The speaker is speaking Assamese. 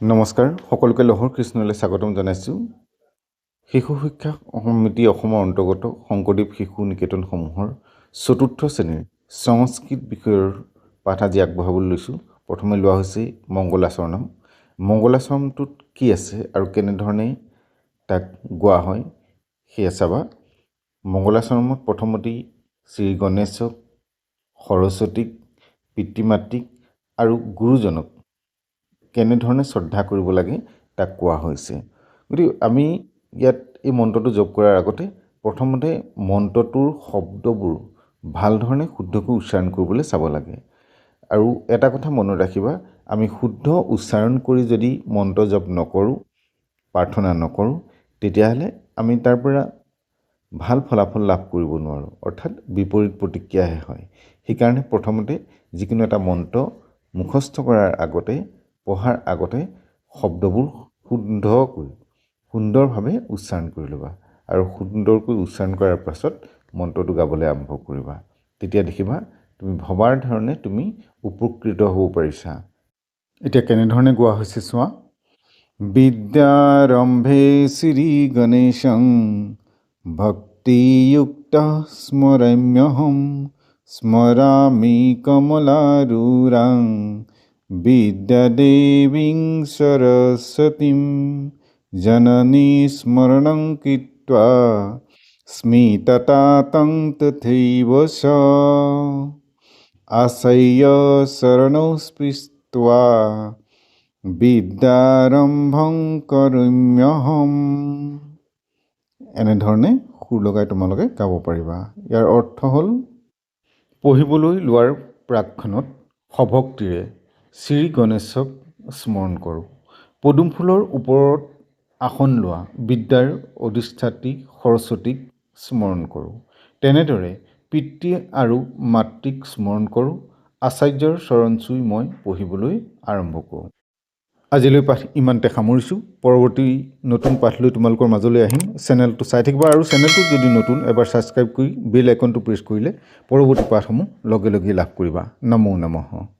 নমস্কাৰ সকলোকে লহৰ কৃষ্ণলৈ স্বাগতম জনাইছোঁ। শিশু শিক্ষা সমিতি অসমৰ অন্তৰ্গত শংকৰদেৱ শিশু নিকেতনসমূহৰ চতুৰ্থ শ্ৰেণীৰ সংস্কৃত বিষয়ৰ পাঠ আজি আগবঢ়াবলৈ লৈছোঁ। প্ৰথমে লোৱা হৈছে মংগলাচৰণম। মংগলাচৰণটোত কি আছে আৰু কেনেধৰণে তাক গোৱা হয় সেয়া চাবা। মংগলাচৰণত প্ৰথমতেই শ্ৰী গণেশক, সৰস্বতীক, পিতৃ মাতৃক আৰু গুৰুজনক কেনেধৰণে শ্ৰদ্ধা কৰিব লাগে তাক কোৱা হৈছে। গতিকে আমি ইয়াত এই মন্ত্ৰটো জপ কৰাৰ আগতে প্ৰথমতে মন্ত্ৰটোৰ শব্দবোৰ ভালধৰণে শুদ্ধকৈ উচ্চাৰণ কৰিবলৈ চাব লাগে। আৰু এটা কথা মনত ৰাখিবা, আমি শুদ্ধ উচ্চাৰণ কৰি যদি মন্ত্ৰ জপ নকৰোঁ, প্ৰাৰ্থনা নকৰোঁ, তেতিয়াহ'লে আমি তাৰ পৰা ভাল ফলাফল লাভ কৰিব নোৱাৰোঁ, অৰ্থাৎ বিপৰীত প্ৰতিক্ৰিয়াহে হয়। সেইকাৰণে প্ৰথমতে যিকোনো এটা মন্ত্ৰ মুখস্থ কৰাৰ আগতে, পঢ়াৰ আগতে শব্দবোৰ সুন্দৰভাৱে উচ্চাৰণ কৰি ল'বা আৰু সুন্দৰকৈ উচ্চাৰণ কৰাৰ পাছত মন্ত্ৰটো গাবলৈ আৰম্ভ কৰিবা। তেতিয়া দেখিবা তুমি ভবাৰ ধৰণে তুমি উপকৃত হ'ব পাৰিছা। এতিয়া কেনেধৰণে গোৱা হৈছে চোৱা। বিদ্যাৰম্ভে শ্ৰী গণেশং ভক্তিযুক্ত স্মৰাম্যহম স্মৰামি কমলাৰুৰাং বিদ্যাদেবীং সৰস্বতীং জননী স্মৰণং কৃত্বা স্মিততাতং তথৈব চ আচাৰ্য চৰণৌ স্পৃষ্ট্বা বিদ্যাৰম্ভং কৰোম্যহম। এনেধৰণে সুৰ লগাই তোমালোকে গাব পাৰিবা। ইয়াৰ অৰ্থ হ'ল, পঢ়িবলৈ লোৱাৰ প্ৰাকক্ষণত সভক্তিৰে শ্ৰী গণেশক স্মৰণ কৰোঁ। পদুম ফুলৰ ওপৰত আসন লোৱা বিদ্যাৰ অধিষ্ঠাত্ৰী সৰস্বতীক স্মৰণ কৰোঁ। তেনেদৰে পিতৃ আৰু মাতৃক স্মৰণ কৰোঁ। আচাৰ্যৰ চৰণ চুই মই পঢ়িবলৈ আৰম্ভ কৰোঁ। আজিলৈ পাঠ ইমানতে সামৰিছোঁ। পৰৱৰ্তী নতুন পাঠ লৈ তোমালোকৰ মাজলৈ আহিম। চেনেলটো চাই থাকিবা আৰু চেনেলটোত যদি নতুন এবাৰ ছাবস্ক্ৰাইব কৰি বেল আইকনটো প্ৰেছ কৰিলে পৰৱৰ্তী পাঠসমূহ লগে লগে লাভ কৰিবা। নমো নমঃ।